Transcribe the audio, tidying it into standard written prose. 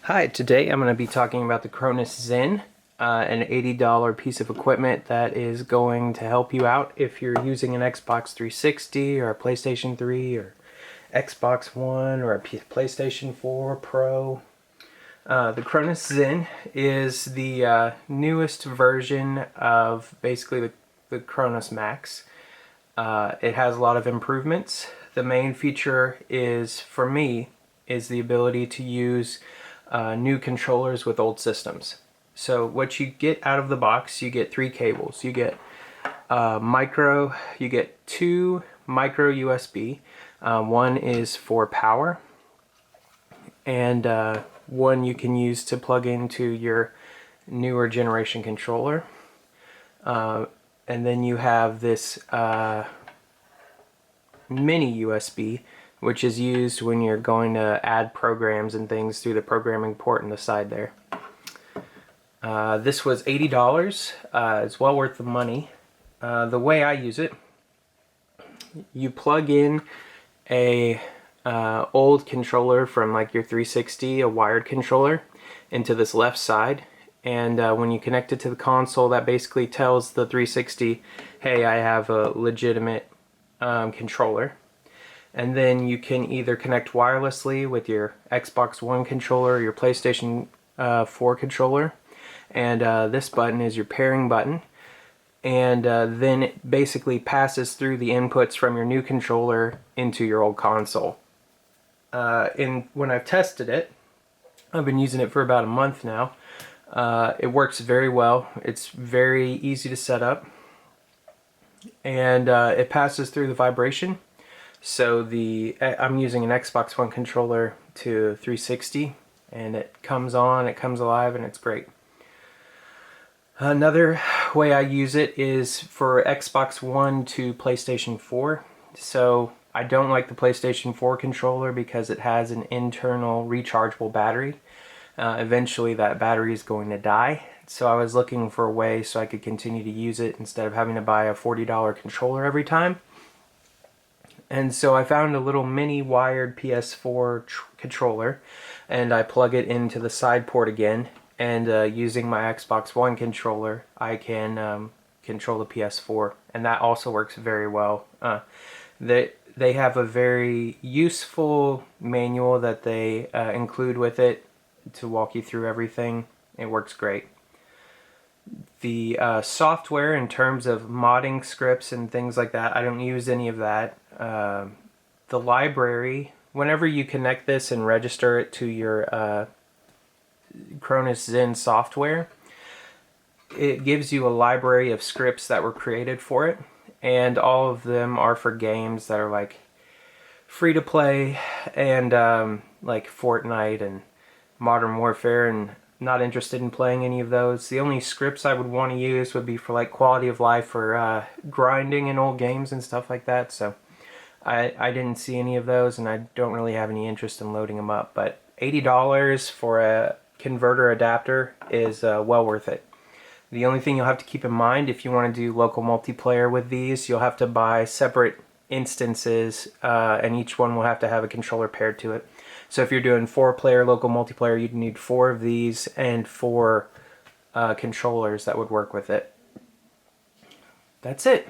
Hi, today I'm going to be talking about the Cronus Zen, an $80 piece of equipment that is going to help you out if you're using an Xbox 360 or a PlayStation 3 or Xbox One or a PlayStation 4 Pro. The Cronus Zen is the newest version of basically the Cronus Max. It has a lot of improvements. The main feature is, for me, is the ability to use new controllers with old systems. So what you get out of the box, you get 3 cables. You get you get 2 micro USB. One is for power, and one you can use to plug into your newer generation controller. And then you have this mini USB, which is used when you're going to add programs and things through the programming port on the side there. This was $80. It's well worth the money. The way I use it, you plug in a old controller from like your 360, a wired controller, into this left side, and when you connect it to the console, that basically tells the 360, hey, I have a legitimate controller. And then you can either connect wirelessly with your Xbox One controller or your PlayStation 4 controller. And this button is your pairing button. And then it basically passes through the inputs from your new controller into your old console. When I've tested it, I've been using it for about a month now. It works very well. It's very easy to set up. And it passes through the vibration. So I'm using an Xbox One controller to 360, and it comes on, it comes alive, and it's great. Another way I use it is for Xbox One to PlayStation 4. So I don't like the PlayStation 4 controller because it has an internal rechargeable battery. Eventually that battery is going to die. So I was looking for a way so I could continue to use it instead of having to buy a $40 controller every time. And so I found a little mini wired PS4 controller, and I plug it into the side port again, and using my Xbox One controller I can control the PS4, and that also works very well. They have a very useful manual that they include with it to walk you through everything. It works great. The software, in terms of modding scripts and things like that, I don't use any of that. The library, whenever you connect this and register it to your Cronus Zen software, it gives you a library of scripts that were created for it, and all of them are for games that are like free to play, and like Fortnite and Modern Warfare, and not interested in playing any of those. The only scripts I would want to use would be for like quality of life or grinding in old games and stuff like that. So I didn't see any of those, and I don't really have any interest in loading them up. But $80 for a converter adapter is well worth it. The only thing you'll have to keep in mind, if you want to do local multiplayer with these, you'll have to buy separate instances, and each one will have to have a controller paired to it. So if you're doing 4-player local multiplayer, you'd need 4 of these and 4 controllers that would work with it. That's it.